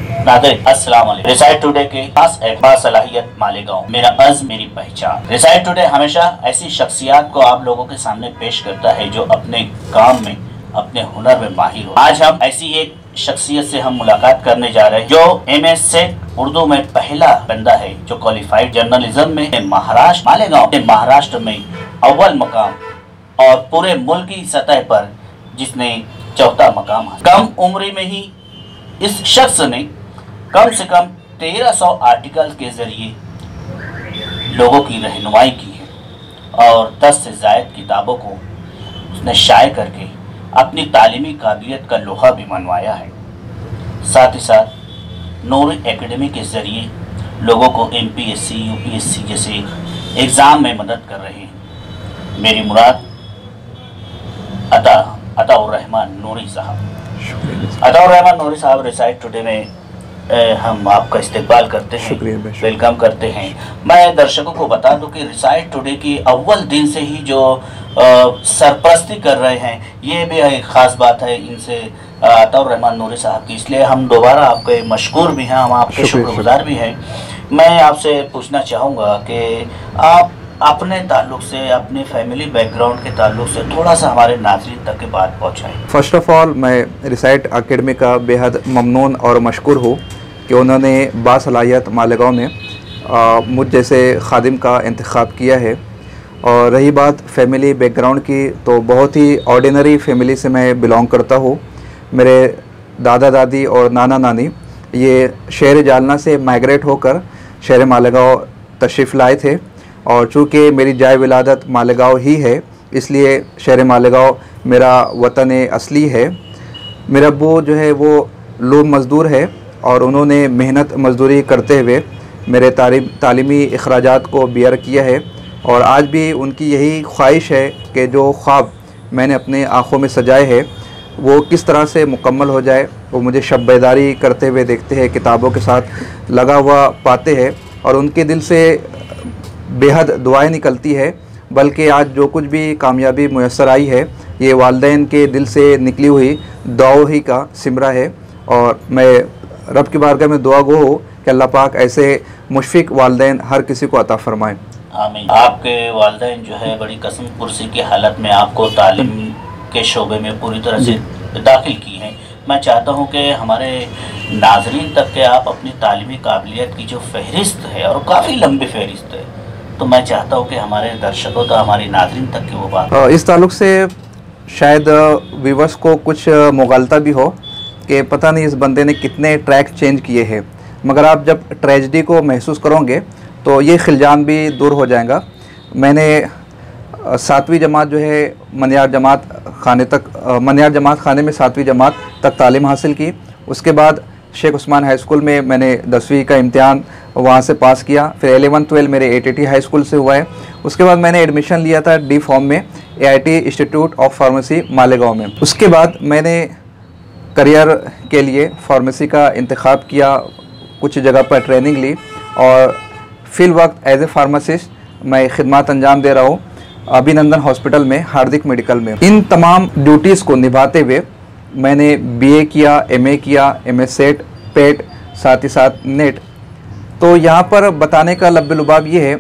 नाज़रीन अस्सलाम वालेकुम। रिसाइट टुडे के खास बासलाहियत मालेगांव, मेरा अज़्म मेरी पहचान। रिसाइट टुडे हमेशा ऐसी शख्सियत को आप लोगों के सामने पेश करता है जो अपने काम में, अपने हुनर में माहिर हो। आज हम ऐसी एक शख्सियत से हम मुलाकात करने जा रहे हैं जो MS सेट उर्दू में पहला बंदा है जो क्वालिफाइड जर्नलिज्म में महाराष्ट्र मालेगांव में महाराष्ट्र में अव्वल मकाम और पूरे मुल्क की सतह पर जिसने चौथा मकाम हासिल। कम उम्र में ही इस शख्स ने कम से कम 1300 आर्टिकल के जरिए लोगों की रहनुमाई की है और 10 से ज़ायद किताबों को उसने शाये करके अपनी तालीमी काबिलियत का लोहा भी मनवाया है। साथ ही साथ नूर एकेडमी के ज़रिए लोगों को MPSC UPSC जैसे एग्ज़ाम में मदद कर रहे हैं। मेरी मुराद अताउर रहमान नूरी साहब। अताउर रहमान नूरी साहब, रिसाइट टुडे में हम आपका इस्तेक़बाल करते हैं, वेलकम करते हैं। मैं दर्शकों को बता दूं कि रिसाइट टुडे की अव्वल दिन से ही जो सरपरस्ती कर रहे हैं, ये भी एक ख़ास बात है इनसे अताउर रहमान नूरी साहब की, इसलिए हम दोबारा आपके मशकूर भी हैं, हम आपके शुक्रगुज़ार भी हैं। मैं आपसे पूछना चाहूँगा कि आप अपने ताल्लुक़ से, अपने फैमिली बैकग्राउंड के ताल्लुक़ से थोड़ा सा हमारे नाज़रीन तक की बात पहुँचाएँ। फ़र्स्ट ऑफ़ ऑल मैं रिसाइट अकेडमी का बेहद ममनून और मशकूर हूँ कि उन्होंने बासलाहियत मालेगांव में मुझ जैसे खादिम का इंतखाब किया है। और रही बात फैमिली बैकग्राउंड की, तो बहुत ही ऑर्डिनरी फैमिली से मैं बिलोंग करता हूँ। मेरे दादा दादी और नाना नानी ये शहर जालना से माइग्रेट होकर शहर मालेगांव तशरीफ़ लाए थे और चूँकि मेरी जाए विलादत मालेगांव ही है, इसलिए शहर मालेगांव मेरा वतन असली है। मेरा अब्बू जो है वो लोग मज़दूर है और उन्होंने मेहनत मज़दूरी करते हुए मेरे तालीमी अखराजात को बियर किया है और आज भी उनकी यही ख्वाहिश है कि जो ख्वाब मैंने अपने आँखों में सजाए है वो किस तरह से मुकम्मल हो जाए। वो मुझे शब बेदारी करते हुए देखते हैं, किताबों के साथ लगा हुआ पाते हैं और उनके दिल से बेहद दुआएं निकलती है। बल्कि आज जो कुछ भी कामयाबी मुयस्सर आई है, ये वालिदैन के दिल से निकली हुई दुआओं ही का सिमरा है और मैं रब की बारगाह में दुआ गो हो कि अल्लाह पाक ऐसे मुशफ़िक वालिदैन हर किसी को अता फ़रमाएँ। आमीन। आपके वालिदैन जो है बड़ी कसम पुरसी की हालत में आपको तालीम के शोबे में पूरी तरह से दाखिल की हैं। मैं चाहता हूं कि हमारे नाजरीन तक के आप अपनी तालीमी काबिलियत की जो फ़हरिस्त है, और काफ़ी लंबी फ़हरिस्त है, तो मैं चाहता हूं कि हमारे दर्शकों तक, हमारी नाजरीन तक की वो बात इस ताल्लुक़ से शायद व्यूवर्स को कुछ मुग़ालता भी हो कि पता नहीं इस बंदे ने कितने ट्रैक चेंज किए हैं, मगर आप जब ट्रेजेडी को महसूस करोगे तो ये खिलजान भी दूर हो जाएगा। मैंने 7वीं जमात जो है मनियार जमात खाने में 7वीं जमात तक तालीम हासिल की। उसके बाद शेख उस्मान हाई स्कूल में मैंने 10वीं का इम्तिहान वहाँ से पास किया। फिर 11-12 मेरे ATT हाई स्कूल से हुआ है। उसके बाद मैंने एडमिशन लिया था D फॉर्म में AIT institute of pharmacy Malegaon में। उसके बाद मैंने करियर के लिए फार्मेसी का इंतखाब किया, कुछ जगह पर ट्रेनिंग ली और फिल वक्त एज ए फार्मासिस्ट मैं खिदमत अंजाम दे रहा हूँ अभिनंदन हॉस्पिटल में, हार्दिक मेडिकल में। इन तमाम ड्यूटीज़ को निभाते हुए मैंने BA किया, MA किया, MS सेट, पेट, साथ ही साथ नेट। तो यहाँ पर बताने का लब्बे-लुबाब ये है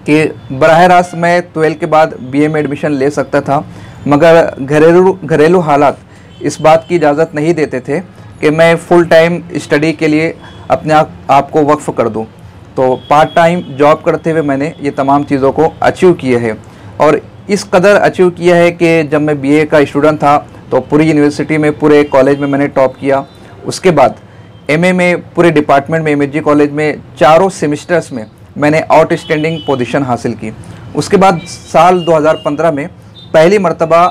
कि बराह रास्त मैं 12 के बाद BA में एडमिशन ले सकता था, मगर घरेलू हालात इस बात की इजाज़त नहीं देते थे कि मैं फुल टाइम स्टडी के लिए अपने आप को वक्फ़ कर दूं। तो पार्ट टाइम जॉब करते हुए मैंने ये तमाम चीज़ों को अचीव किए हैं और इस कदर अचीव किया है कि जब मैं BA का स्टूडेंट था तो पूरी यूनिवर्सिटी में, पूरे कॉलेज में मैंने टॉप किया। उसके बाद MA में पूरे डिपार्टमेंट में MSG कॉलेज में 4 सेमेस्टर्स में मैंने आउटस्टैंडिंग पोजीशन हासिल की। उसके बाद साल 2015 में पहली मरतबा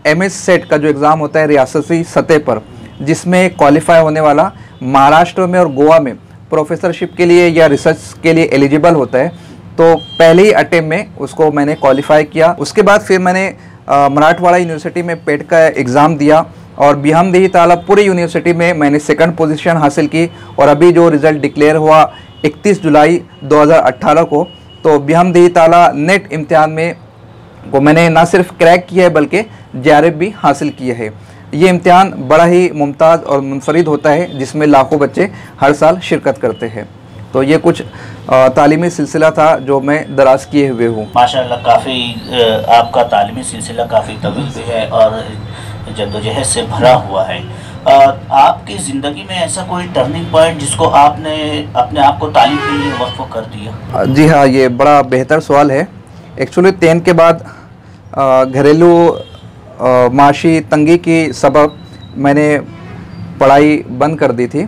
MS सेट का जो एग्ज़ाम होता है रियासती सतह पर, जिसमें क्वालिफाई होने वाला महाराष्ट्र में और गोवा में प्रोफेसरशिप के लिए या रिसर्च के लिए एलिजिबल होता है, तो पहले ही अटेम्प्ट में उसको मैंने क्वालिफाई किया। उसके बाद फिर मैंने मराठवाड़ा यूनिवर्सिटी में पेट का एग्ज़ाम दिया और बिहमदिही ताला पूरी यूनिवर्सिटी में मैंने 2nd पोजीशन हासिल की। और अभी जो रिज़ल्ट डिक्लेयर हुआ 31 जुलाई 2018 को, तो बिहमदिही ताला नेट इम्तिहान में को मैंने ना सिर्फ क्रैक किया है बल्कि JRF भी हासिल किया है। ये इम्तिहान बड़ा ही मुमताज़ और मुनफरिद होता है, जिसमें लाखों बच्चे हर साल शिरकत करते हैं। तो ये कुछ तालीमी सिलसिला था जो मैं दराज किए हुए हूँ। माशाअल्लाह, काफ़ी आपका तालीमी सिलसिला काफ़ी तवील भी है और जद्दोजहद से भरा हुआ है। आपकी ज़िंदगी में ऐसा कोई टर्निंग पॉइंट जिसको आपने अपने आप को तालीम के लिए वक्फ कर दिया? जी हाँ, ये बड़ा बेहतर सवाल है। एक्चुअली 10 के बाद घरेलू माशी तंगी की सबब मैंने पढ़ाई बंद कर दी थी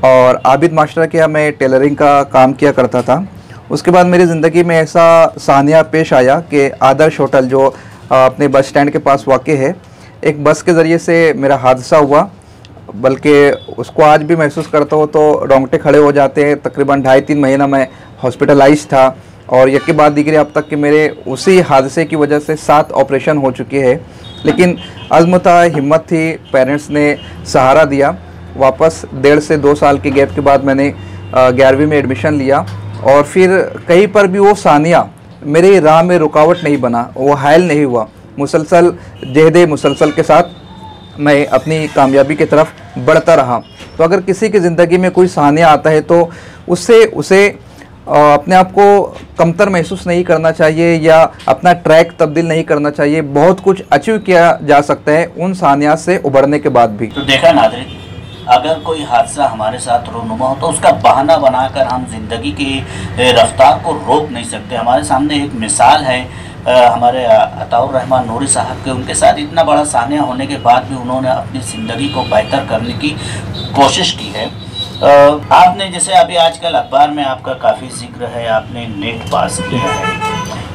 और आबिद मास्टर के यहाँ मैं टेलरिंग का काम किया करता था। उसके बाद मेरी ज़िंदगी में ऐसा सानिया पेश आया कि आदर्श होटल जो अपने बस स्टैंड के पास वाक़ है, एक बस के ज़रिए से मेरा हादसा हुआ, बल्कि उसको आज भी महसूस करता हूँ तो रोंगटे खड़े हो जाते हैं। तकरीबन 2.5-3 महीना मैं हॉस्पिटलाइज था और यकी बात दिगरी अब तक कि मेरे उसी हादसे की वजह से 7 ऑपरेशन हो चुके हैं। लेकिन अज़्म था, हिम्मत थी, पेरेंट्स ने सहारा दिया। वापस 1.5 से 2 साल के गैप के बाद मैंने 11वीं में एडमिशन लिया और फिर कहीं पर भी वो सानिया मेरी राह में रुकावट नहीं बना, वो हायल नहीं हुआ। मुसलसल जहद मुसलसल के साथ मैं अपनी कामयाबी की तरफ बढ़ता रहा। तो अगर किसी की ज़िंदगी में कोई सानिया आता है तो उससे उसे अपने आप को कमतर महसूस नहीं करना चाहिए या अपना ट्रैक तब्दील नहीं करना चाहिए। बहुत कुछ अचीव किया जा सकता है उन सानियात से उभरने के बाद भी। तो देखा नाज़रीन, अगर कोई हादसा हमारे साथ रूनुमा हो तो उसका बहाना बनाकर हम जिंदगी की रफ्तार को रोक नहीं सकते। हमारे सामने एक मिसाल है हमारे अताउर रहमान नूरी साहब के। उनके साथ इतना बड़ा सानिया होने के बाद भी उन्होंने अपनी ज़िंदगी को बेहतर करने की कोशिश की है। आपने जैसे अभी आजकल अखबार में आपका काफ़ी जिक्र है, आपने नेट पास किया है।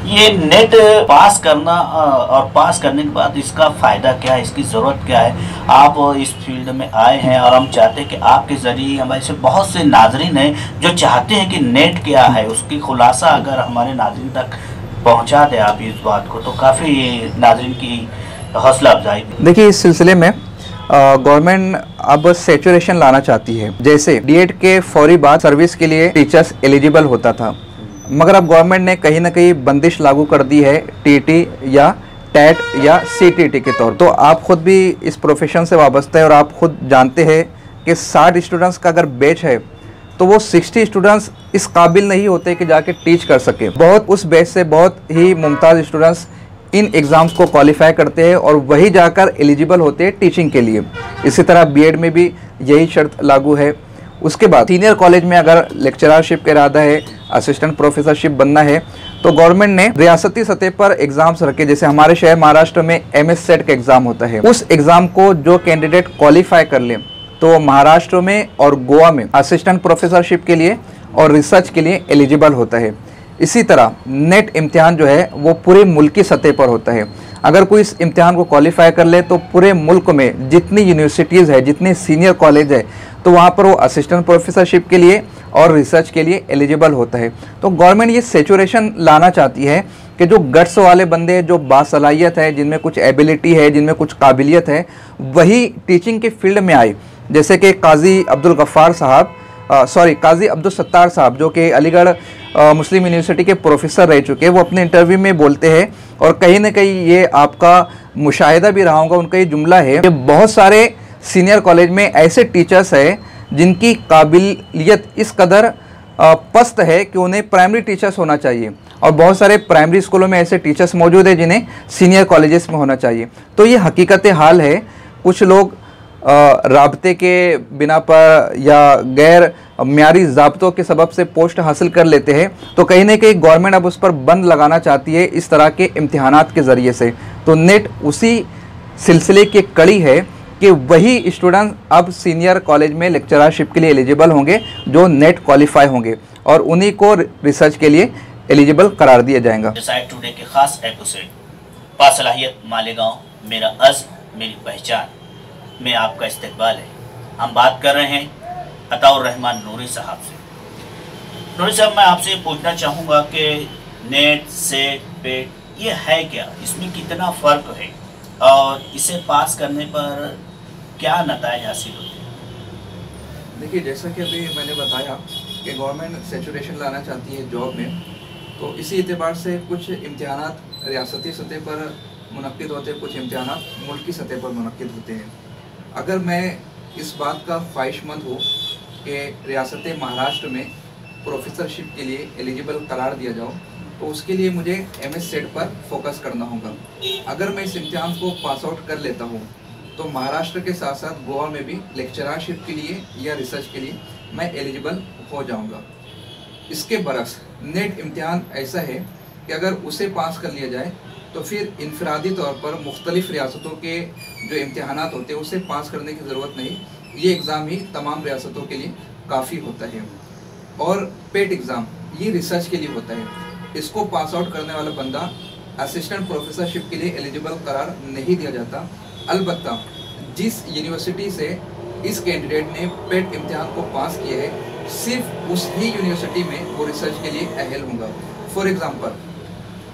ये नेट पास करना और पास करने के बाद इसका फ़ायदा क्या है, इसकी ज़रूरत क्या है? आप इस फील्ड में आए हैं और हम चाहते हैं कि आपके ज़रिए हमारे से बहुत से नाज़रीन हैं जो चाहते हैं कि नेट क्या है, उसकी खुलासा अगर हमारे नाज़रीन तक पहुंचा दे आप इस बात को, तो काफ़ी नाज़रीन की हौसला अफजाई। देखिए, इस सिलसिले में गवर्नमेंट अब सेचुरेशन लाना चाहती है। जैसे डीएड के फौरी बाद सर्विस के लिए टीचर्स एलिजिबल होता था, मगर अब गवर्नमेंट ने कहीं ना कहीं बंदिश लागू कर दी है टीटी या टेट या सीटीटी के तौर। तो आप खुद भी इस प्रोफेशन से वाबस्ते हैं और आप खुद जानते हैं कि 60 स्टूडेंट्स का अगर बैच है तो वो 60 स्टूडेंट्स इस काबिल नहीं होते कि जाके टीच कर सके। बहुत उस बैच से बहुत ही मुमताज़ स्टूडेंट्स इन एग्ज़ाम्स को क्वालिफाई करते हैं और वही जाकर एलिजिबल होते हैं टीचिंग के लिए। इसी तरह बीएड में भी यही शर्त लागू है। उसके बाद सीनियर कॉलेज में अगर लेक्चररशिप का इरादा है, असिस्टेंट प्रोफेसरशिप बनना है, तो गवर्नमेंट ने रियासती सतह पर एग्ज़ाम्स रखे। जैसे हमारे शहर महाराष्ट्र में MS सेट का एग्ज़ाम होता है, उस एग्ज़ाम को जो कैंडिडेट क्वालिफाई कर ले तो महाराष्ट्र में और गोवा में असिस्टेंट प्रोफेसरशिप के लिए और रिसर्च के लिए एलिजिबल होता है। इसी तरह नेट इम्तिहान जो है वो पूरे मुल्क की सतह पर होता है। अगर कोई इस इम्तिहान को क्वालिफाई कर ले तो पूरे मुल्क में जितनी यूनिवर्सिटीज़ है, जितने सीनियर कॉलेज है, तो वहाँ पर वो असिस्टेंट प्रोफेसरशिप के लिए और रिसर्च के लिए एलिजिबल होता है। तो गवर्नमेंट ये सेचुरेशन लाना चाहती है कि जो गट्स वाले बंदे, जो बासलाहियत है, जिनमें कुछ एबिलिटी है, जिनमें कुछ काबिलियत है, वही टीचिंग के फील्ड में आए। जैसे कि काजी अब्दुल सत्तार साहब जो कि अलीगढ़ मुस्लिम यूनिवर्सिटी के प्रोफेसर रह चुके हैं, वो अपने इंटरव्यू में बोलते हैं और कहीं ना कहीं ये आपका मुशाहिदा भी रहा होगा, उनका ये जुमला है कि बहुत सारे सीनियर कॉलेज में ऐसे टीचर्स हैं जिनकी काबिलियत इस कदर पस्त है कि उन्हें प्राइमरी टीचर्स होना चाहिए और बहुत सारे प्राइमरी स्कूलों में ऐसे टीचर्स मौजूद हैं जिन्हें सीनियर कॉलेजेस में होना चाहिए। तो ये हकीकत हाल है। कुछ लोग राब्ते के बिना पर या गैर म्यारी ज़ाब्तों के सबब से पोस्ट हासिल कर लेते हैं, तो कहीं ना कहीं गवर्नमेंट अब उस पर बंद लगाना चाहती है इस तरह के इम्तिहानात के ज़रिए से। तो नेट उसी सिलसिले की कड़ी है कि वही स्टूडेंट अब सीनियर कॉलेज में लेक्चररशिप के लिए एलिजिबल होंगे जो नेट क्वालिफाई होंगे और उन्हीं को रिसर्च के लिए एलिजिबल करार दिया जाएगा। डिसाइड टुडे के खास एपिसोड बासलाहियत मालेगांव, मेरा अज़्म मेरी पहचान में आपका इस्तकबाल है। हम बात कर रहे हैं अताउर रहमान नूरी साहब से। नूरी साहब, मैं आपसे पूछना चाहूँगा कि नेट, सेट, पेट ये है क्या, इसमें कितना फ़र्क है और इसे पास करने पर क्या नतीजे हासिल होते हैं? देखिए, जैसा कि अभी मैंने बताया कि गवर्नमेंट सेचुरेशन लाना चाहती है जॉब में, तो इसी एतबार से कुछ इम्तिहानात रियासती सतह पर मुनक्किद होते हैं, कुछ इम्तिहानात मुल्की सतह पर मुनक्किद होते हैं। अगर मैं इस बात का ख्वाहिशमंद हूँ कि रियासत महाराष्ट्र में प्रोफेसरशिप के लिए एलिजिबल करार दिया जाओ, तो उसके लिए मुझे MS सेट पर फोकस करना होगा। अगर मैं इस इम्तिहान को पास आउट कर लेता हूँ तो महाराष्ट्र के साथ साथ गोवा में भी लेक्चरशिप के लिए या रिसर्च के लिए मैं एलिजिबल हो जाऊँगा। इसके बरक्स नेट इम्तिहान ऐसा है कि अगर उसे पास कर लिया जाए तो फिर इनफरादी तौर पर मुख्तलिफ रियासतों के जो इम्तिहानात होते हैं उसे पास करने की ज़रूरत नहीं, ये एग्ज़ाम ही तमाम रियासतों के लिए काफ़ी होता है। और पेट एग्ज़ाम ये रिसर्च के लिए होता है, इसको पास आउट करने वाला बंदा असिस्टेंट प्रोफेसरशिप के लिए एलिजिबल करार नहीं दिया जाता। अलबत्ता जिस यूनिवर्सिटी से इस कैंडिडेट ने पेट इम्तिहान को पास किया है, सिर्फ उस ही यूनिवर्सिटी में वो रिसर्च के लिए अहल होगा। फॉर एग्ज़ाम्पल,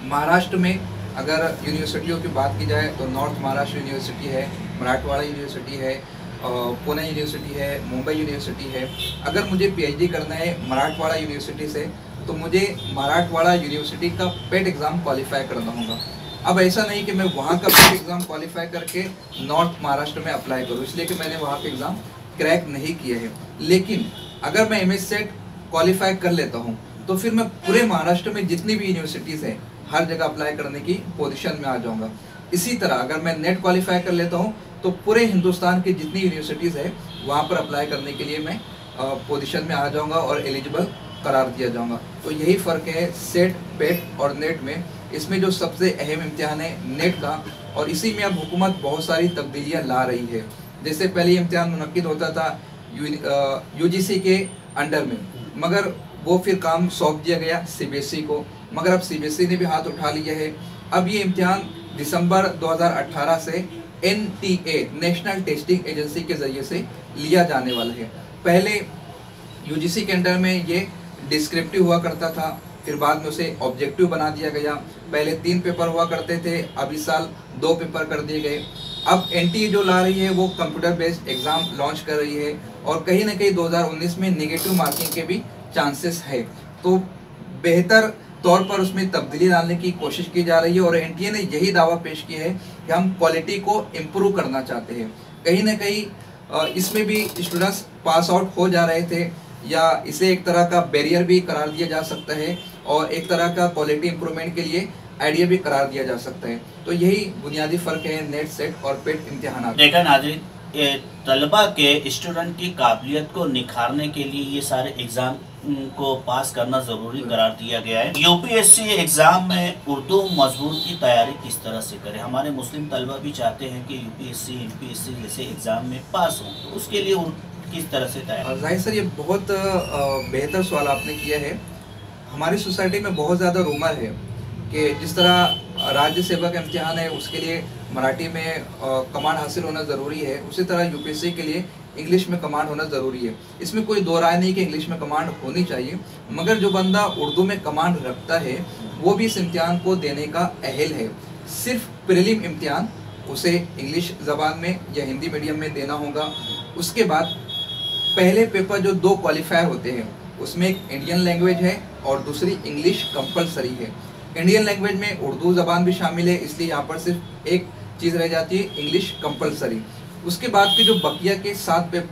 महाराष्ट्र में अगर यूनिवर्सिटियों की बात की जाए तो नॉर्थ महाराष्ट्र यूनिवर्सिटी है, मराठवाड़ा यूनिवर्सिटी है, पुणे यूनिवर्सिटी है, मुंबई यूनिवर्सिटी है। अगर मुझे PhD करना है मराठवाड़ा यूनिवर्सिटी से तो मुझे मराठवाड़ा यूनिवर्सिटी का पेट एग्ज़ाम क्वालिफाई करना होगा। अब ऐसा नहीं कि मैं वहाँ का पेट एग्ज़ाम क्वालिफाई करके नॉर्थ महाराष्ट्र में अप्लाई करूँ, इसलिए कि मैंने वहाँ का एग्ज़ाम क्रैक नहीं किया है। लेकिन अगर मैं MS सेट क्वालिफाई कर लेता हूँ तो फिर मैं पूरे महाराष्ट्र में जितनी भी यूनिवर्सिटीज़ हैं हर जगह अप्लाई करने की पोजीशन में आ जाऊँगा। इसी तरह अगर मैं नेट क्वालिफाई कर लेता हूँ तो पूरे हिंदुस्तान की जितनी यूनिवर्सिटीज़ है वहाँ पर अप्लाई करने के लिए मैं पोजीशन में आ जाऊँगा और एलिजिबल करार दिया जाऊँगा। तो यही फ़र्क है सेट, पेट और नेट में। इसमें जो सबसे अहम इम्तिहान है नेट का, और इसी में अब हुकूमत बहुत सारी तब्दीलियाँ ला रही है। जैसे पहले इम्तिहान मुनक्किद होता था UGC के अंडर में, मगर वो फिर काम सौंप दिया गया CBSE को, मगर अब CBSE ने भी हाथ उठा लिया है। अब ये इम्तिहान दिसंबर 2018 से NTA नेशनल टेस्टिंग एजेंसी के ज़रिए से लिया जाने वाला है। पहले UGC के अंडर में ये डिस्क्रिप्टिव हुआ करता था, फिर बाद में उसे ऑब्जेक्टिव बना दिया गया। पहले 3 पेपर हुआ करते थे, अब इस साल 2 पेपर कर दिए गए। अब NTA जो ला रही है वो कंप्यूटर बेस्ड एग्ज़ाम लॉन्च कर रही है, और कहीं ना कहीं 2019 में नेगेटिव मार्किंग के भी चांसेस है। तो बेहतर तौर पर उसमें तब्दीली डालने की कोशिश की जा रही है, और NTA ने यही दावा पेश किया है कि हम क्वालिटी को इम्प्रूव करना चाहते हैं। कहीं ना कहीं इसमें भी स्टूडेंट्स पास आउट हो जा रहे थे, या इसे एक तरह का बैरियर भी करार दिया जा सकता है, और एक तरह का क्वालिटी इम्प्रूवमेंट के लिए आइडिया भी करार दिया जा सकता है। तो यही बुनियादी फ़र्क है नेट, सेट और पेट इम्तिहान। देखा नाज़रीन, तलबा के स्टूडेंट की काबिलियत को निखारने के लिए ये सारे एग्ज़ाम को पास करना ज़रूरी करार दिया गया है। UPSC एग्ज़ाम में उर्दू मजमून की तैयारी किस तरह से करें? हमारे मुस्लिम तलबा भी चाहते हैं कि UPSC MPSC जैसे एग्ज़ाम में पास हों, तो उसके लिए किस तरह से तैयार? जाहिर सर, ये बहुत बेहतर सवाल आपने किया है। हमारी सोसाइटी में बहुत ज़्यादा रूमर है कि जिस तरह राज्य सेवा का इम्तिहान है उसके लिए मराठी में कमांड हासिल होना ज़रूरी है, उसी तरह UPSC के लिए इंग्लिश में कमांड होना ज़रूरी है। इसमें कोई दो राय नहीं कि इंग्लिश में कमांड होनी चाहिए, मगर जो बंदा उर्दू में कमांड रखता है वो भी इस इम्तिहान को देने का अहल है। सिर्फ प्रीलिम इम्तिहान उसे इंग्लिश ज़बान में या हिंदी मीडियम में देना होगा। उसके बाद पहले पेपर जो 2 क्वालिफायर होते हैं उसमें एक इंडियन लैंग्वेज है और दूसरी इंग्लिश कंपलसरी है। इंडियन लैंग्वेज में उर्दू ज़बान भी शामिल है, इसलिए यहाँ पर सिर्फ एक चीज़ रह जाती है, इंग्लिश कंपलसरी। उसके बाद के जो बकिया के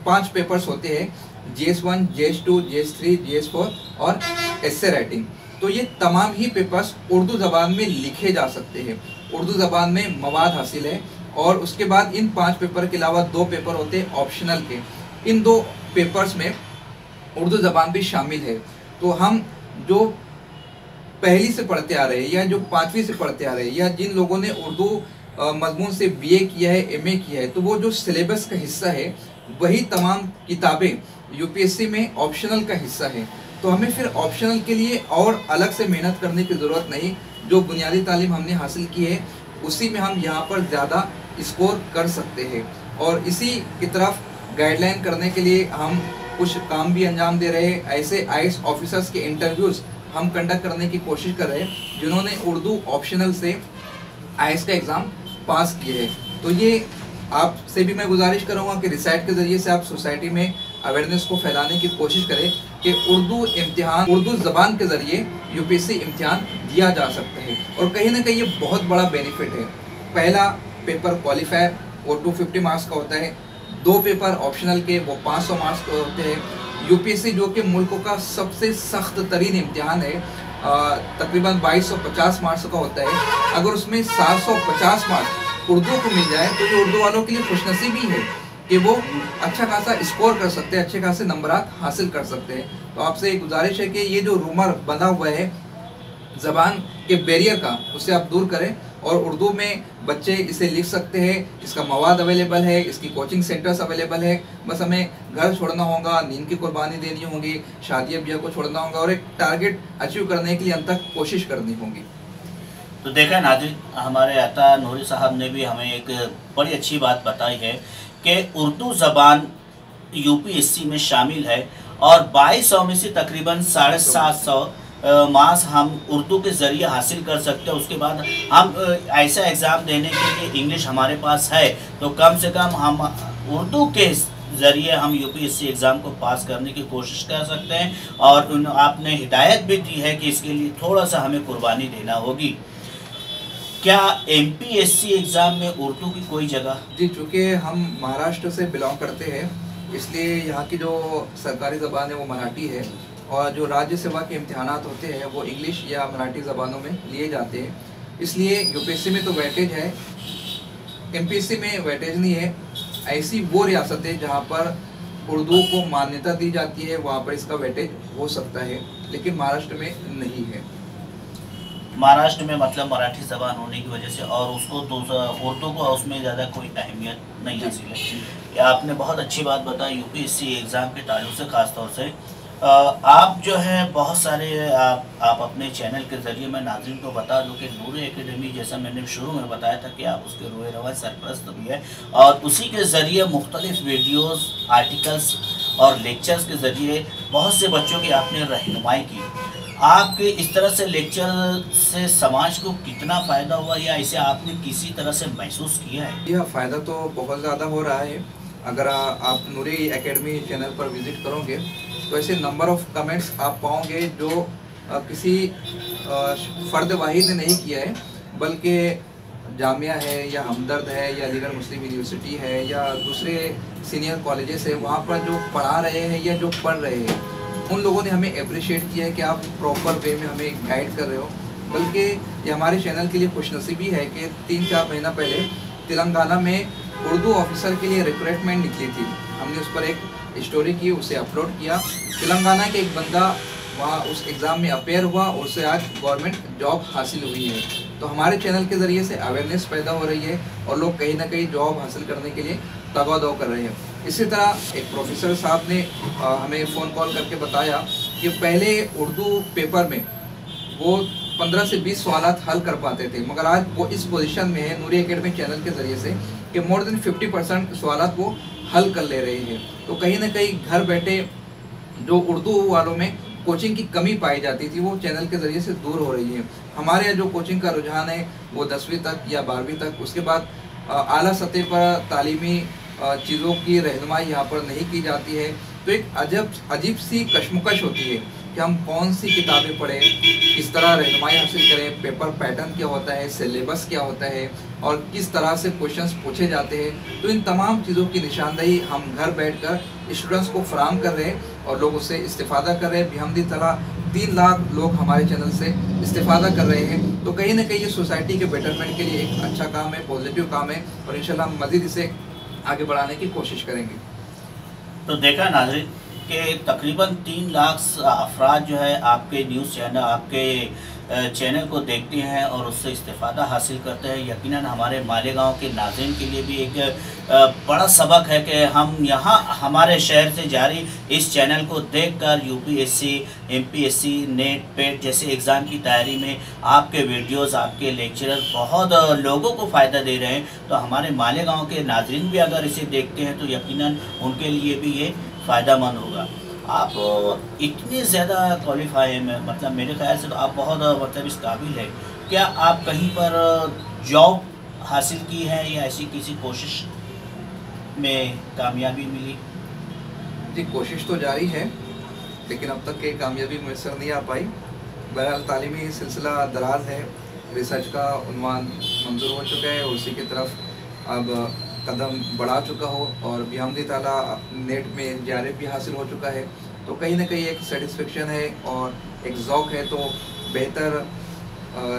5 पेपर्स होते हैं, GS1, GS2, GS3, GS4 और एस्से राइटिंग, तो ये तमाम ही पेपर्स उर्दू ज़बान में लिखे जा सकते हैं। उर्दू ज़बान में मवाद हासिल है, और उसके बाद इन 5 पेपर के अलावा 2 पेपर होते हैं ऑप्शनल के। इन 2 पेपर्स में उर्दू ज़बान भी शामिल है। तो हम जो पहली से पढ़ते आ रहे हैं या जो 5वीं से पढ़ते आ रहे हैं, या जिन लोगों ने उर्दू मजमून से BA किया है, MA किया है, तो वो जो सिलेबस का हिस्सा है वही तमाम किताबें UPSC में ऑप्शनल का हिस्सा है। तो हमें फिर ऑप्शनल के लिए और अलग से मेहनत करने की ज़रूरत नहीं। जो बुनियादी तालीम हमने हासिल की है उसी में हम यहाँ पर ज़्यादा स्कोर कर सकते हैं, और इसी की तरफ गाइडलाइन करने के लिए हम कुछ काम भी अंजाम दे रहे हैं। ऐसे IAS ऑफिसर्स के इंटरव्यूज़ हम कंडक्ट करने की कोशिश कर रहे हैं जिन्होंने उर्दू ऑप्शनल से IAS का एग्ज़ाम पास किए हैं। तो ये आपसे भी मैं गुजारिश करूँगा कि रिसाइट के ज़रिए से आप सोसाइटी में अवेयरनेस को फैलाने की कोशिश करें कि उर्दू इम्तिहान, उर्दू ज़बान के ज़रिए UPSC इम्तिहान दिया जा सकता है। और कहीं ना कहीं ये बहुत बड़ा बेनिफिट है। पहला पेपर क्वालिफायर वो 250 मार्क्स का होता है, 2 पेपर ऑप्शनल के वो 500 मार्क्स के होते हैं। यूपीएससी जो कि मुल्क का सबसे सख्त तरीन इम्तिहान है, तकरीबन 2250 मार्क्स का होता है। अगर उसमें 750 मार्क्स उर्दू को मिल जाए तो ये उर्दू वालों के लिए खुशनसीबी है कि वो अच्छा खासा स्कोर कर सकते हैं, अच्छे खासे नंबरात हासिल कर सकते हैं। तो आपसे एक गुजारिश है कि ये जो रूमर बना हुआ है ज़बान के बैरियर का, उससे आप दूर करें और उर्दू में बच्चे इसे लिख सकते हैं। इसका मवाद अवेलेबल है, इसकी कोचिंग सेंटर्स अवेलेबल है। बस हमें घर छोड़ना होगा, नींद की कुर्बानी देनी होगी, शादी ब्याह को छोड़ना होगा और एक टारगेट अचीव करने के लिए अंत तक कोशिश करनी होगी। तो देखा नाज़रीन, हमारे अता नूरी साहब ने भी हमें एक बड़ी अच्छी बात बताई है कि उर्दू ज़बान यूपीएससी में शामिल है और 2200 में से तकरीबन 750 मार्क्स हम उर्दू के ज़रिए हासिल कर सकते हैं। उसके बाद हम ऐसा एग्ज़ाम देने के लिए इंग्लिश हमारे पास है तो कम से कम हम उर्दू के ज़रिए हम यूपीएससी एग्ज़ाम को पास करने की कोशिश कर सकते हैं। और आपने हिदायत भी दी है कि इसके लिए थोड़ा सा हमें कुर्बानी देना होगी। क्या एमपीएससी एग्ज़ाम में उर्दू की कोई जगह? जी, चूँकि हम महाराष्ट्र से बिलोंग करते हैं इसलिए यहाँ की जो सरकारी ज़बान है वो मराठी है और जो राज्य सेवा के इम्तिहानात होते हैं वो इंग्लिश या मराठी ज़बानों में लिए जाते हैं। इसलिए यूपीएससी में तो वेटेज है, एमपीएससी में वेटेज नहीं है। ऐसी वो रियासतें जहाँ पर उर्दू को मान्यता दी जाती है वहाँ पर इसका वेटेज हो सकता है, लेकिन महाराष्ट्र में नहीं है। महाराष्ट्र में मतलब मराठी ज़बान होने की वजह से और उसको उर्दू को उसमें ज़्यादा कोई अहमियत नहीं हासिल है। ये आपने बहुत अच्छी बात बताई यूपीएससी एग्ज़ाम के ताल्लुक से। ख़ास तौर से आप जो है बहुत सारे आप अपने चैनल के ज़रिए, मैं नाज़रीन को बता दूं कि नूर एकेडमी, जैसा मैंने शुरू में बताया था कि आप उसके रोए रवा सरपरस्त भी है और उसी के ज़रिए मुख्तलिफ़ वीडियोस, आर्टिकल्स और लेक्चर्स के ज़रिए बहुत से बच्चों की आपने रहनुमाई की। आपके इस तरह से लेक्चर से समाज को कितना फ़ायदा हुआ या इसे आपने किसी तरह से महसूस किया है? यह फ़ायदा तो बहुत ज़्यादा हो रहा है। अगर आप नूरी एकेडमी चैनल पर विज़िट करोगे तो ऐसे नंबर ऑफ़ कमेंट्स आप पाओगे जो किसी फ़र्द वाहिद ने नहीं किया है, बल्कि जामिया है या हमदर्द है या अलीगढ़ मुस्लिम यूनिवर्सिटी है या दूसरे सीनियर कॉलेजेस है, वहाँ पर जो पढ़ा रहे हैं या जो पढ़ रहे हैं उन लोगों ने हमें अप्रिशिएट किया है कि आप प्रॉपर वे में हमें गाइड कर रहे हो। बल्कि ये हमारे चैनल के लिए खुशनसीबी है कि 3-4 महीना पहले तेलंगाना में उर्दू ऑफिसर के लिए रिक्रूटमेंट निकली थी। हमने उस पर एक स्टोरी की, उसे अपलोड किया। तेलंगाना के एक बंदा वहाँ उस एग्ज़ाम में अपेयर हुआ और उसे आज गवर्नमेंट जॉब हासिल हुई है। तो हमारे चैनल के ज़रिए से अवेयरनेस पैदा हो रही है और लोग कहीं ना कहीं जॉब हासिल करने के लिए तगौदौ कर रहे हैं। इसी तरह एक प्रोफेसर साहब ने हमें फ़ोन कॉल करके बताया कि पहले उर्दू पेपर में वो 15 से 20 सवालात हल कर पाते थे, मगर आज वो इस पोजीशन में है नूरी एकेडमी चैनल के ज़रिए से कि मोर देन 50% सवालात वो हल कर ले रहे हैं। तो कहीं ना कहीं घर बैठे जो उर्दू वालों में कोचिंग की कमी पाई जाती थी वो चैनल के ज़रिए से दूर हो रही है। हमारे यहाँ जो कोचिंग का रुझान है वो 10वीं तक या 12वीं तक, उसके बाद आला सतह पर तालीमी चीज़ों की रहनुमाई यहाँ पर नहीं की जाती है। तो एक अजीब सी कशमकश होती है कि हम कौन सी किताबें पढ़ें, किस तरह रहनुमाई हासिल करें, पेपर पैटर्न क्या होता है, सिलेबस क्या होता है और किस तरह से क्वेश्चंस पूछे जाते हैं। तो इन तमाम चीज़ों की निशानदेही हम घर बैठकर स्टूडेंट्स को फराहम कर रहे हैं और लोग उससे इस्तेफ़ादा कर रहे हैं। बेहमदी तरह 3 लाख लोग हमारे चैनल से इस्तेफ़ादा कर रहे हैं। तो कहीं ना कहीं ये सोसाइटी के बेटरमेंट के लिए एक अच्छा काम है, पॉजिटिव काम है और इंशाल्लाह हम मज़ीद इसे आगे बढ़ाने की कोशिश करेंगे। तो देखा नाज़रीन कि तकरीबन 3 लाख अफराद जो है आपके न्यूज़ चैनल, आपके चैनल को देखते हैं और उससे इस्तेफ़ादा हासिल करते हैं। यकीनन हमारे मालेगांव के नाज़रीन के लिए भी एक बड़ा सबक है कि हम यहाँ हमारे शहर से जारी इस चैनल को देखकर यूपीएससी, एमपीएससी, नेट, पेट जैसे एग्ज़ाम की तैयारी में आपके वीडियोस, आपके लेक्चरर बहुत लोगों को फ़ायदा दे रहे हैं। तो हमारे मालेगांव के नाज़रीन भी अगर इसे देखते हैं तो यकीनन उनके लिए भी ये फ़ायदेमंद होगा। आप इतने ज़्यादा क्वालिफाई हैं, मतलब मेरे ख्याल से तो आप बहुत मतलब इस काबिल है। क्या आप कहीं पर जॉब हासिल की है या ऐसी किसी कोशिश में कामयाबी मिली? जी, कोशिश तो जारी है लेकिन अब तक की कामयाबी मुयसर नहीं आ पाई। बहरहाल तालीमी सिलसिला दराज है, रिसर्च का उन्वान मंजूर हो चुका है और उसी की तरफ अब कदम बढ़ा चुका हो और बिहम्दिल्लाह नेट में JRF भी हासिल हो चुका है, तो कहीं ना कहीं एक सेटिस्फेक्शन है और एक ज़ौक़ है, तो बेहतर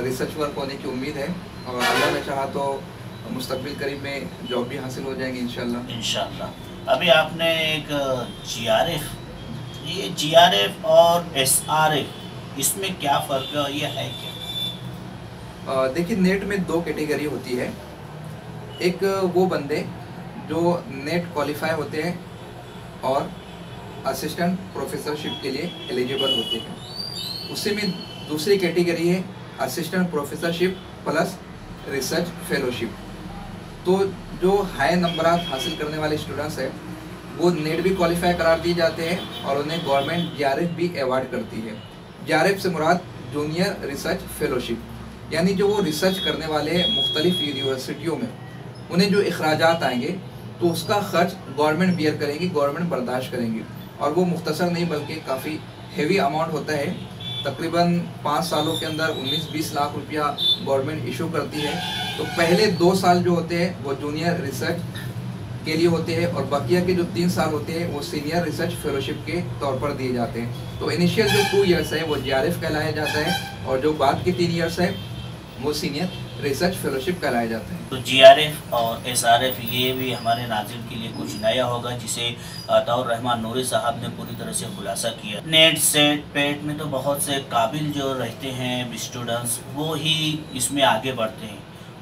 रिसर्च वर्क होने की उम्मीद है और अल्लाह ने चाहा तो मुस्तक़बिल करीब में जॉब भी हासिल हो जाएंगी इंशाल्लाह। अभी आपने एक JRF, ये JRF और SRF इसमें क्या फ़र्क है, ये है क्या? देखिए, नेट में 2 कैटेगरी होती है। एक वो बंदे जो नेट क्वालिफाई होते हैं और असिस्टेंट प्रोफेसरशिप के लिए एलिजिबल होते हैं, उसी में दूसरी कैटेगरी है assistant professorship plus research fellowship. तो जो हाई नंबरात हासिल करने वाले स्टूडेंट्स हैं वो नेट भी क्वालिफाई करार दिए जाते हैं और उन्हें गवर्नमेंट JRF भी अवार्ड करती है। JRF से मुराद जूनियर रिसर्च फेलोशिप, यानी जो वो रिसर्च करने वाले मुख्तलिफ यूनिवर्सिटियों में उन्हें जो अखराजात आएंगे तो उसका खर्च गवर्नमेंट बियर करेंगी, गवर्नमेंट बर्दाश्त करेंगी, और वो मुख्तसर नहीं बल्कि काफ़ी हेवी अमाउंट होता है। तकरीबन 5 सालों के अंदर 19-20 लाख रुपया गवर्नमेंट इशू करती है। तो पहले 2 साल जो होते हैं वो जूनियर रिसर्च के लिए होते हैं और बकिया के जो 3 साल होते हैं वो सीनियर रिसर्च फेलोशिप के तौर पर दिए जाते हैं। तो इनिशियल जो 2 ईयर्स है वो JRF कहलाया जाता है और जो बाद के 3 ईयर्स है वो सीनियर रिसर्च फेलोशिप कहलाए जाते हैं। तो JRF और SRF ये भी हमारे नाज़रीन के लिए कुछ नया होगा, जिसे अताउर रहमान नूरी साहब ने पूरी तरह से खुलासा किया। नेट सेट पेट में तो बहुत से काबिल जो रहते हैं स्टूडेंट्स वो ही इसमें आगे बढ़ते हैं।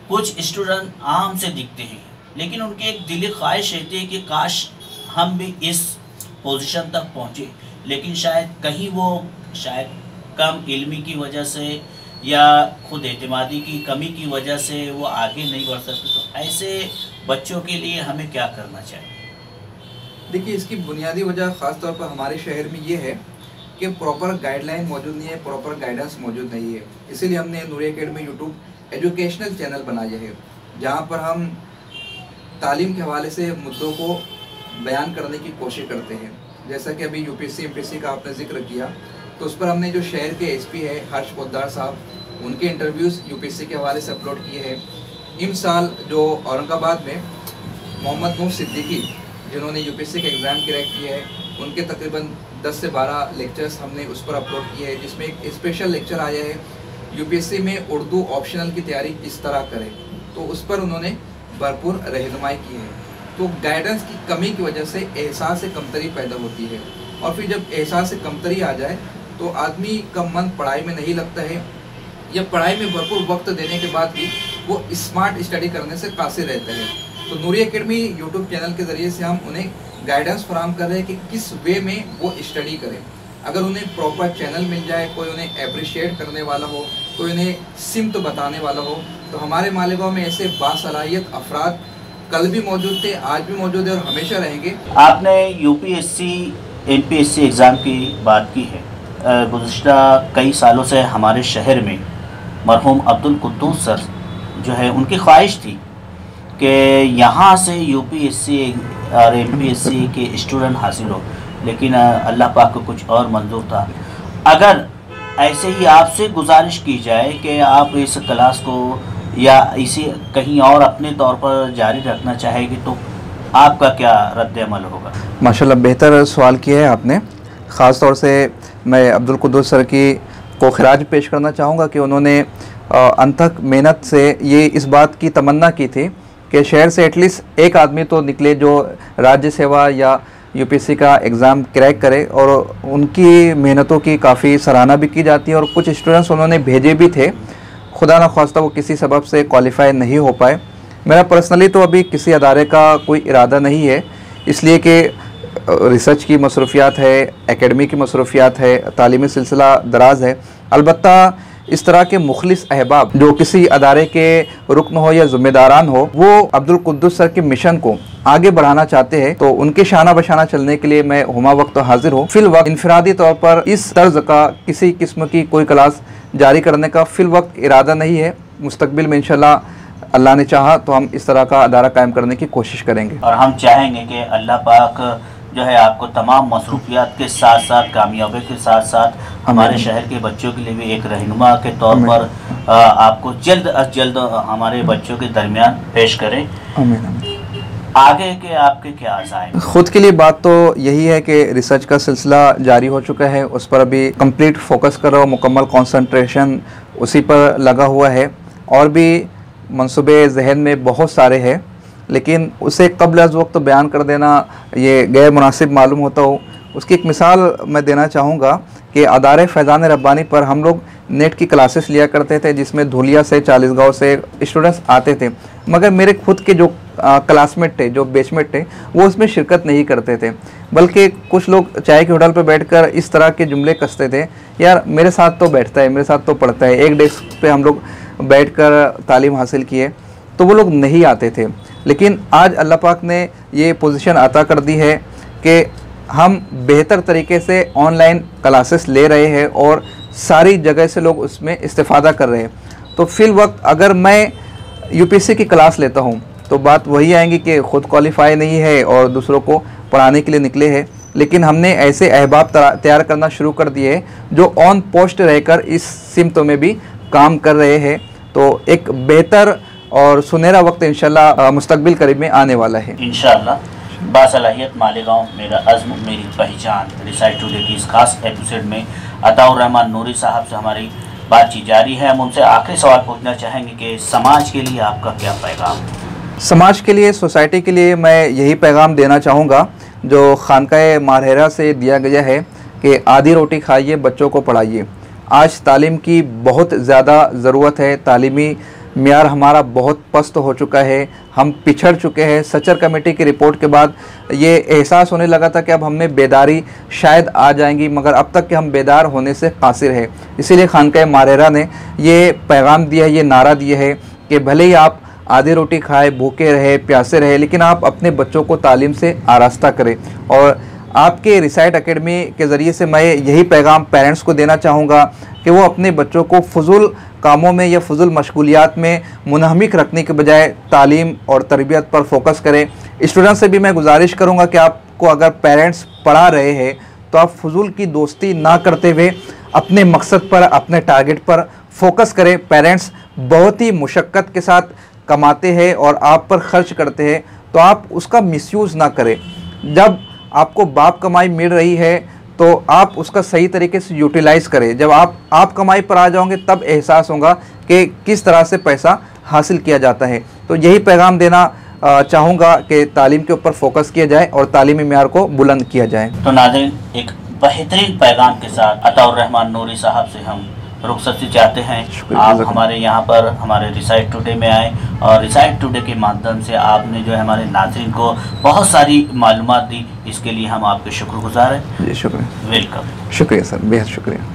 कुछ स्टूडेंट आम से दिखते हैं लेकिन उनकी एक दिली ख्वाहिश रहती है कि काश हम भी इस पोजीशन तक पहुँचे, लेकिन शायद कहीं वो कम इल्मी की वजह से या खुद एतमादी की कमी की वजह से वो आगे नहीं बढ़ सकते। तो ऐसे बच्चों के लिए हमें क्या करना चाहिए? देखिए, इसकी बुनियादी वजह ख़ास तौर पर हमारे शहर में ये है कि प्रॉपर गाइडलाइन मौजूद नहीं है, प्रॉपर गाइडेंस मौजूद नहीं है। इसीलिए हमने नूरी एकेडमी यूट्यूब एजुकेशनल चैनल बनाया है, जहाँ पर हम तालीम के हवाले से मुद्दों को बयान करने की कोशिश करते हैं। जैसा कि अभी UPSC MPSC का आपने जिक्र किया, तो उस पर हमने जो शहर के SP है हर्ष पोद्दार साहब, उनके इंटरव्यूज़ UPSC के हवाले से अपलोड किए हैं। इम साल जो औरंगाबाद में मोहम्मद नूर सिद्दीकी जिन्होंने UPSC के एग्ज़ाम क्रैक किए हैं, उनके तकरीबन 10 से 12 लेक्चर्स हमने उस पर अपलोड किए हैं, जिसमें एक स्पेशल लेक्चर आया है UPSC में उर्दू ऑप्शनल की तैयारी किस तरह करें, तो उस पर उन्होंने भरपूर रहनुमाई की है। तो गाइडेंस की कमी की वजह से एहसास से कमतरी पैदा होती है, और फिर जब एहसास से कमतरी आ जाए तो आदमी का मन पढ़ाई में नहीं लगता है, या पढ़ाई में भरपूर वक्त देने के बाद भी वो स्मार्ट स्टडी करने से कासिर रहता है। तो नूरी एकेडमी यूट्यूब चैनल के ज़रिए से हम उन्हें गाइडेंस फराहम कर रहे हैं कि किस वे में वो स्टडी करें। अगर उन्हें प्रॉपर चैनल मिल जाए, कोई उन्हें अप्रिशिएट करने वाला हो, कोई उन्हें सिमत बताने वाला हो, तो हमारे मालेगांव में ऐसे बासलाहियत अफराद कल भी मौजूद थे, आज भी मौजूद है और हमेशा रहेंगे। आपने UPSC MPSC एग्ज़ाम की बात की है। गुज़िश्ता कई सालों से हमारे शहर में मरहूम अब्दुल कुद्दूस सर जो है, उनकी ख्वाहिश थी कि यहाँ से UPSC और MPSC के स्टूडेंट हासिल हो, लेकिन अल्लाह पाक को कुछ और मंजूर था। अगर ऐसे ही आपसे गुजारिश की जाए कि आप इस क्लास को या इसी कहीं और अपने तौर पर जारी रखना चाहेगी, तो आपका क्या रद्द अमल होगा? माशाल्लाह, बेहतर सवाल किया है आपने। ख़ास तौर से मैं अब्दुल कुद्दूस सर को खिराज पेश करना चाहूँगा कि उन्होंने अनथक मेहनत से ये इस बात की तमन्ना की थी कि शहर से एटलीस्ट एक आदमी तो निकले जो राज्य सेवा या UPSC का एग्ज़ाम क्रैक करे, और उनकी मेहनतों की काफ़ी सराहना भी की जाती है। और कुछ स्टूडेंट्स उन्होंने भेजे भी थे, खुदा न ख्वास्ता वो किसी सबब से क्वालिफाई नहीं हो पाए। मेरा पर्सनली तो अभी किसी अदारे का कोई इरादा नहीं है, इसलिए कि रिसर्च की मसरूफियात है, एकेडमी की मसरूफियात है, तालीमी सिलसिला दराज है। अलबत्ता इस तरह के मुखलिस अहबाब जो किसी अदारे के रुकन हो या ज़िम्मेदारान हो, वो अब्दुल कुद्दूस सर के मिशन को आगे बढ़ाना चाहते हैं, तो उनके शाना बशाना चलने के लिए मैं हुमा वक्त हाजिर हूँ। फिल वक्त इनफरादी तौर पर इस तर्ज का किसी किस्म की कोई क्लास जारी करने का फिल वक्त इरादा नहीं है। मुस्तकबिल में इंशाल्लाह अल्लाह ने चाहा तो हम इस तरह का अदारा कायम करने की कोशिश करेंगे, और हम चाहेंगे कि अल्लाह पाक जो है आपको तमाम मसरूफियात के साथ साथ, कामयाबी के साथ साथ हमारे शहर के बच्चों के लिए भी एक रहनुमा के तौर पर आपको जल्द अज जल्द हमारे बच्चों के दरमियान पेश करें। आमीन। आगे के आपके क्या आज़ाए? ख़ुद के लिए बात तो यही है कि रिसर्च का सिलसिला जारी हो चुका है, उस पर अभी कंप्लीट फोकस करो, मुकम्मल कंसंट्रेशन उसी पर लगा हुआ है। और भी मंसूबे जहन में बहुत सारे हैं, लेकिन उसे कब्ल अज़ वक्त बयान कर देना ये गैर मुनासिब मालूम होता हो। उसकी एक मिसाल मैं देना चाहूँगा कि अदारे फैज़ान रब्बानी पर हम लोग नेट की क्लासेस लिया करते थे, जिसमें धुलिया से, चालीसगांव से स्टूडेंट्स आते थे, मगर मेरे खुद के जो क्लासमेट थे, जो बैचमेट थे, वो उसमें शिरकत नहीं करते थे। बल्कि कुछ लोग चाय के होटल पर बैठकर इस तरह के जुमले कसते थे, यार मेरे साथ तो बैठता है, मेरे साथ तो पढ़ता है, एक डेस्क पे हम लोग बैठकर तालीम हासिल किए, तो वो लोग नहीं आते थे। लेकिन आज अल्लाह पाक ने ये पोजीशन अता कर दी है कि हम बेहतर तरीके से ऑनलाइन क्लासेस ले रहे हैं और सारी जगह से लोग उसमें इस्तेफ़ादा कर रहे हैं। तो फिल वक्त अगर मैं यूपीएससी की क्लास लेता हूँ तो बात वही आएंगी कि ख़ुद क्वालिफाई नहीं है और दूसरों को पढ़ाने के लिए निकले हैं। लेकिन हमने ऐसे अहबाब तैयार करना शुरू कर दिए जो ऑन पोस्ट रहकर इस सिमत में भी काम कर रहे हैं। तो एक बेहतर और सुनहरा वक्त इंशाल्लाह मुस्तकबिल करीब में आने वाला है। इंशाल्लाह। बासलाहियत मालेगांव, मेरा अज़्म मेरी पहचान, रिसाइट टुडे की इस खास एपिसोड में अताउर रहमान नूरी साहब से हमारी बातचीत जारी है। हम उनसे आखिरी सवाल पूछना चाहेंगे कि समाज के लिए आपका क्या पैगाम? समाज के लिए, सोसाइटी के लिए मैं यही पैगाम देना चाहूँगा जो खानकाए मारहरा से दिया गया है कि आधी रोटी खाइए, बच्चों को पढ़ाइए। आज तालीम की बहुत ज़्यादा ज़रूरत है, तालीमी मियार हमारा बहुत पस्त हो चुका है, हम पिछड़ चुके हैं। सचर कमेटी की रिपोर्ट के बाद ये एहसास होने लगा था कि अब हमें बेदारी शायद आ जाएंगी, मगर अब तक कि हम बेदार होने से कासिर है। इसीलिए खानकाए मारहरा ने ये पैगाम दिया है, ये नारा दिया है कि भले ही आप आधी रोटी खाए, भूखे रहे, प्यासे रहे, लेकिन आप अपने बच्चों को तालीम से आरास्ता करें। और आपके रिसाइट एकेडमी के ज़रिए से मैं यही पैगाम पेरेंट्स को देना चाहूँगा कि वो अपने बच्चों को फजूल कामों में या फजूल मशगूलियात में मुनहमिक रखने के बजाय तालीम और तरबियत पर फोकस करें। स्टूडेंट से भी मैं गुजारिश करूँगा कि आपको अगर पेरेंट्स पढ़ा रहे हैं तो आप फजूल की दोस्ती ना करते हुए अपने मकसद पर, अपने टारगेट पर फोकस करें। पेरेंट्स बहुत ही मुशक्क़त के साथ कमाते हैं और आप पर खर्च करते हैं, तो आप उसका मिसयूज़ ना करें। जब आपको बाप कमाई मिल रही है तो आप उसका सही तरीके से यूटिलाइज़ करें। जब आप कमाई पर आ जाओगे तब एहसास होगा कि किस तरह से पैसा हासिल किया जाता है। तो यही पैगाम देना चाहूँगा कि तालीम के ऊपर फोकस किया जाए और तालीमी मियार को बुलंद किया जाए। तो नाज़रीन, एक बेहतरीन पैगाम के साथ अताउर रहमान नूरी साहब से हम रुखसती चाहते हैं। आप हमारे यहाँ पर हमारे रिसाइट टुडे में आए और रिसाइट टुडे के माध्यम से आपने जो है हमारे नाज़रीन को बहुत सारी मालूमात दी, इसके लिए हम आपके शुक्रगुज़ार हैं। जी शुक्रिया। वेलकम। शुक्रिया सर, बेहद शुक्रिया।